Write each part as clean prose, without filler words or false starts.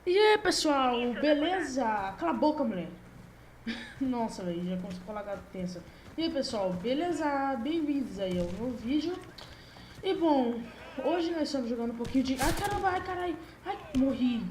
E aí, pessoal, beleza? Cala a boca, mulher. Nossa, velho, já começou a falar gato tensa. E aí, pessoal, beleza? Bem-vindos aí ao meu vídeo. E bom, hoje nós estamos jogando um pouquinho de... Ai, caramba, ai, caralho. Ai, morri.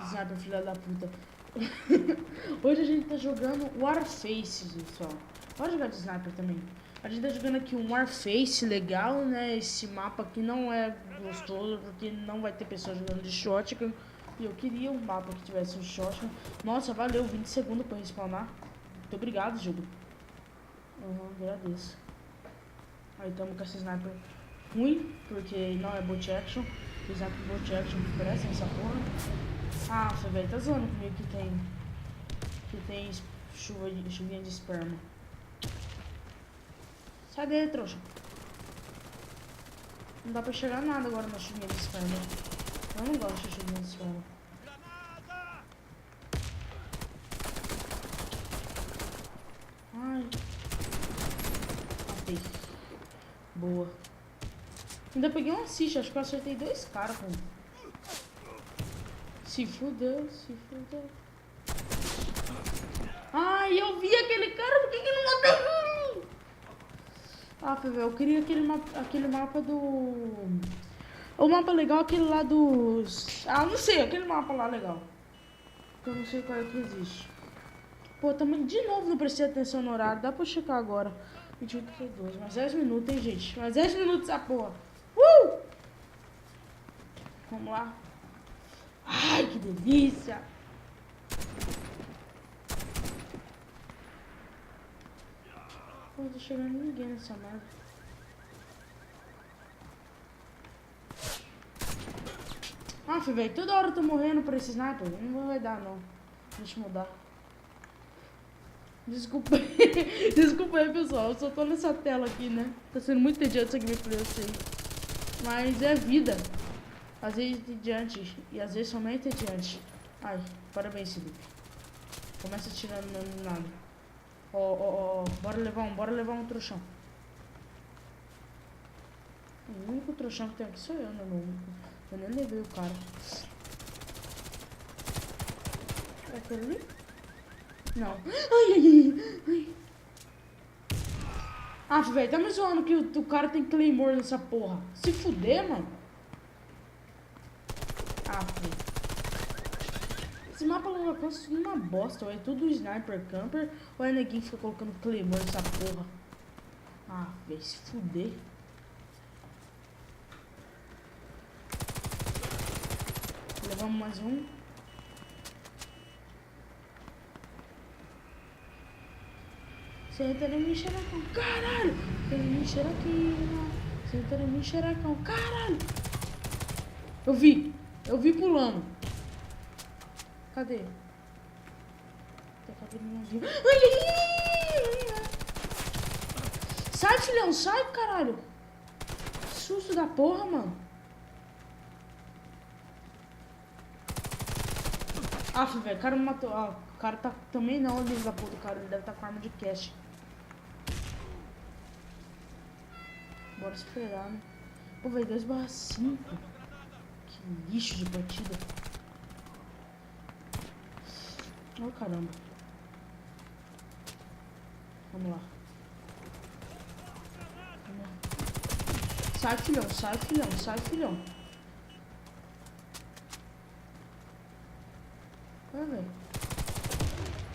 Sniper, filha da puta. Hoje a gente tá jogando Warface, pessoal. Pode jogar de Sniper também. A gente tá jogando aqui um Warface legal, né? Esse mapa aqui não é gostoso, porque não vai ter pessoas jogando de shotgun. E eu queria um mapa que tivesse um shotgun. Nossa, valeu, 20 segundos pra respawnar. Muito obrigado, jogo. Agradeço. Aí tamo com essa Sniper ruim, porque não é bot action. O Sniper bot action que parece essa porra. Ah, velho, tá zoando comigo que tem chuvinha de esperma. Sai daí, trouxa. Não dá pra chegar nada agora na chuvinha de esperma. Eu não gosto de chuvinha de esperma. Ai. Matei. Boa. Ainda peguei um assist, acho que eu acertei 2 caras, pô. Se fudeu, se fudeu. Ai, eu vi aquele cara, por que ele não matou? Ah, velho, eu queria aquele mapa do... O mapa legal, aquele lá dos... Ah, não sei, aquele mapa lá legal. Eu não sei qual é que existe. Pô, também de novo não prestei atenção no horário. Dá pra checar agora. 28, 32. Mais 10 minutos, hein, gente? Mais 10 minutos essa porra. Vamos lá. Ai, que delícia. Pô, não tô chegando ninguém nessa merda. Ah, velho, toda hora eu tô morrendo pra esse sniper. Não vai dar, não. Deixa eu mudar. Desculpa aí. Desculpa aí, pessoal. Eu só tô nessa tela aqui, né? Tá sendo muito entediante essa gameplay, eu sei. Mas é vida. Às vezes entediante. E às vezes somente entediante. Ai, parabéns, Felipe. Começa tirando no nada. Ó. Bora levar um trouxão. O único trouxão que tem aqui sou eu, né? Eu nem levei o cara. É aquele ali? Não. Ai. Ah, velho, tá me zoando que o cara tem Claymore nessa porra. Se fuder, mano. Ah, velho. Esse mapa não alcança uma bosta. Ou é tudo sniper camper, ou é neguinho que fica colocando Claymore nessa porra. Ah, velho, se fuder. Levamos mais um. Senta em mim, xerecão, caralho! Senta em mim, xerequinha. Senta em mim, xerecão, caralho! Eu vi pulando. Cadê? Cadê ele não viu? Ai. Sai, filhão, sai, caralho! Susto da porra, mano. Ah, velho, o cara me matou. Ah, o cara tá também não, livro da puta, cara. Ele deve estar com arma de cash. Bora esperar, né? Pô, velho, 2/5. Que lixo de partida. Oh, caramba. Vamos lá. Sai, filhão, sai, filhão, sai, filhão. Vai, velho.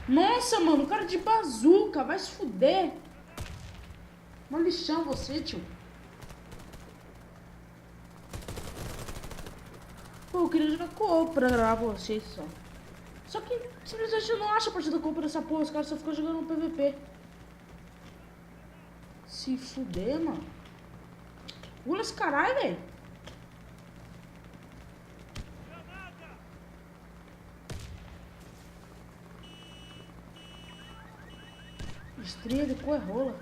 Nossa, mano, o cara de bazuca. Vai se fuder. Uma lixão você, tio. Pô, eu queria jogar co-op pra gravar pra vocês só. Só que simplesmente eu não acho a partida co-op dessa porra. Os caras só ficam jogando no PVP. Se fuder, mano. Pula esse caralho, velho. Estreia de cor é rola.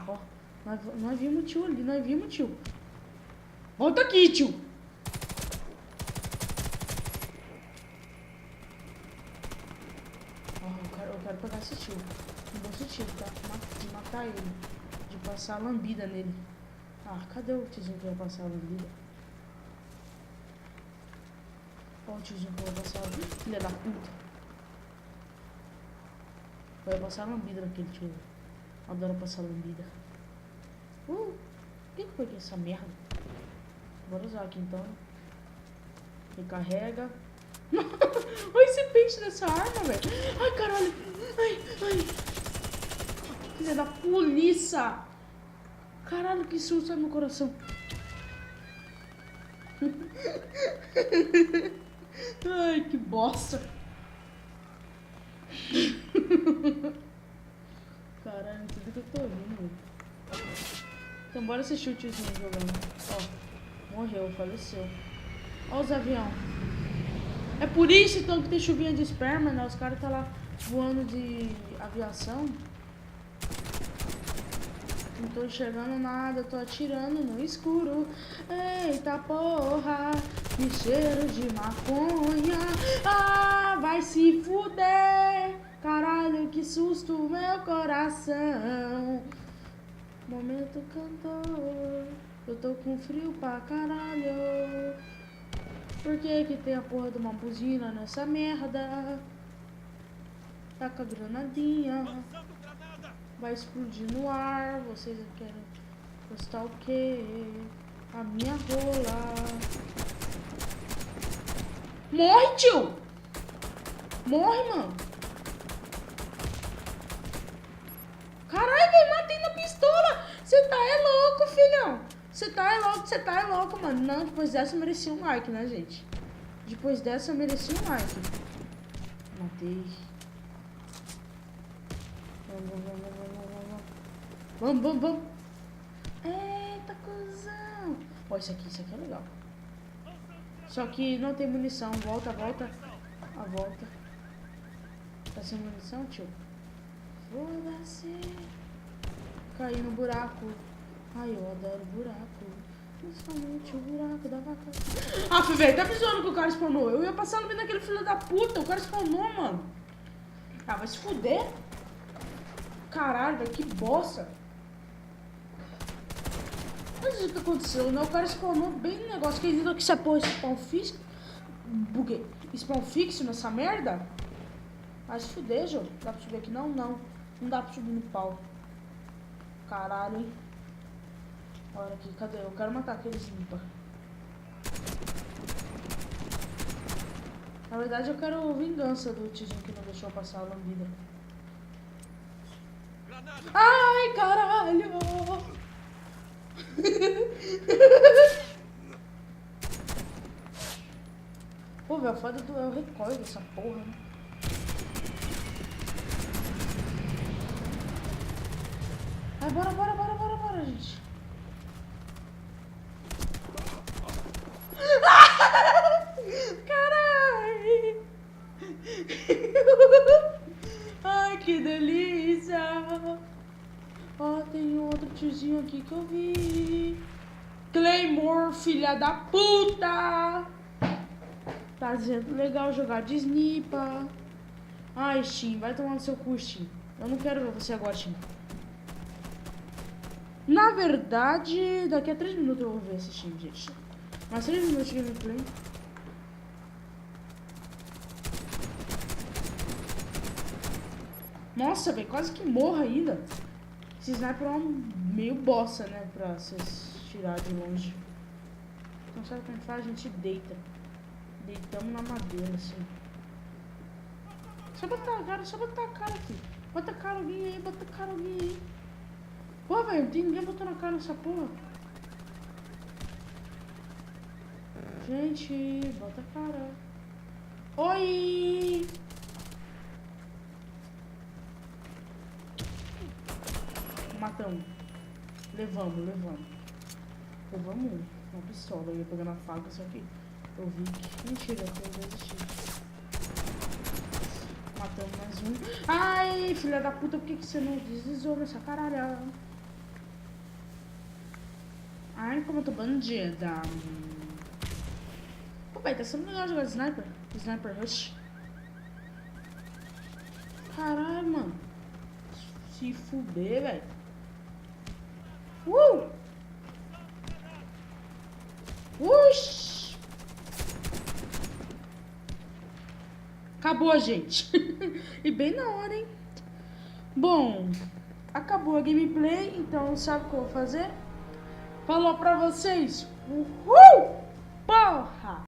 Ó. Nós vimos o tio ali, nós vimos o tio. Volta aqui, tio. Eu quero pegar esse tio. Não vou esse tio, tá? De matar ele. De passar a lambida nele. Ah, cadê o tiozinho que vai passar a lambida? Olha o tiozinho que eu vou passar. Filha da puta. Vai passar lambida naquele tio. Adoro passar lambida. O que foi que essa merda? Bora usar aqui então. Recarrega. Olha esse peixe dessa arma, velho. Ai, caralho. Ai, ai. Filha da polícia. Caralho, que susto no meu coração. Ai, que bosta. Caralho, tudo que eu tô ouvindo. Então bora assistir o tiozinho jogando. Ó, morreu, faleceu. Ó os aviões. É por isso então que tem chuvinha de esperma, né? Os caras tá lá voando de aviação. Não tô enxergando nada, tô atirando no escuro. Eita porra, que cheiro de maconha. Ah, vai se fuder. Caralho, que susto meu coração. Momento cantor, eu tô com frio pra caralho. Por que que tem a porra de uma buzina nessa merda? Taca a granadinha. Vai explodir no ar. Vocês querem postar o quê? A minha rola. Morre, tio! Morre, mano. Caralho, velho, matei na pistola. Você tá é louco, filhão. Você tá é louco, mano. Não, depois dessa eu mereci um like, né, gente? Depois dessa eu mereci um like. Matei. Vamos. Eita, cuzão. Ó, isso aqui é legal. Só que não tem munição. Volta. A volta. Tá sem munição, tio? Foda-se. Caí no buraco. Ai, eu adoro buraco. Principalmente o buraco da vaca. Ah, velho, tá me zoando que o cara spawnou. Eu ia passar no meio daquele filho da puta. O cara spawnou, mano. Ah, vai se fuder. Caralho, velho, que bosta. Mas o que aconteceu, né? O cara spawnou bem no negócio. Quem viu que essa porra spawn fixo. Buguei. Spawn fixo nessa merda? Vai se fuder, jogo. Dá pra subir aqui? Não. Não dá pra subir no pau. Caralho, hein? Olha aqui, cadê? Eu quero matar aqueles limpa. Na verdade, eu quero vingança do tiozinho que não deixou passar a lambida. Ai, caralho! Pô, velho, foda é o recoil dessa porra, né? Ai, bora, gente. Caralho! Ai, que delícia! Ó, tem outro tiozinho aqui que eu vi. Claymore, filha da puta! Tá dizendo legal jogar de snipa. Ai, Steam, vai tomar no seu cu, Steam. Eu não quero ver você agora, Steam. Na verdade, daqui a 3 minutos eu vou ver esse Steam, gente. Mais 3 minutos de gameplay. Nossa, velho, quase que morra ainda. Esse sniper é meio bossa, né? Pra vocês tirar de longe. Então sabe o que a gente faz? A gente deita. Deitamos na madeira, assim. Só botar a cara aqui. Bota a cara alguém aí, Pô, velho, não tem ninguém botando a cara nessa porra. Gente, bota a cara. Oi! Matamos. Levamos um. Uma pistola. Eu ia pegar na faca, só que eu vi que... Mentira, eu desisti. Matamos mais um. Ai, filha da puta, por que você não deslizou nessa caralhada? Ai, como eu tô bandida. Pô, pai, tá sendo legal jogar de sniper. Sniper Rush. Caralho, mano. Se fuder, velho. Uxi! Acabou, gente. E bem na hora, hein? Bom, acabou a gameplay, então sabe o que eu vou fazer? Falou pra vocês. Uhul! Porra!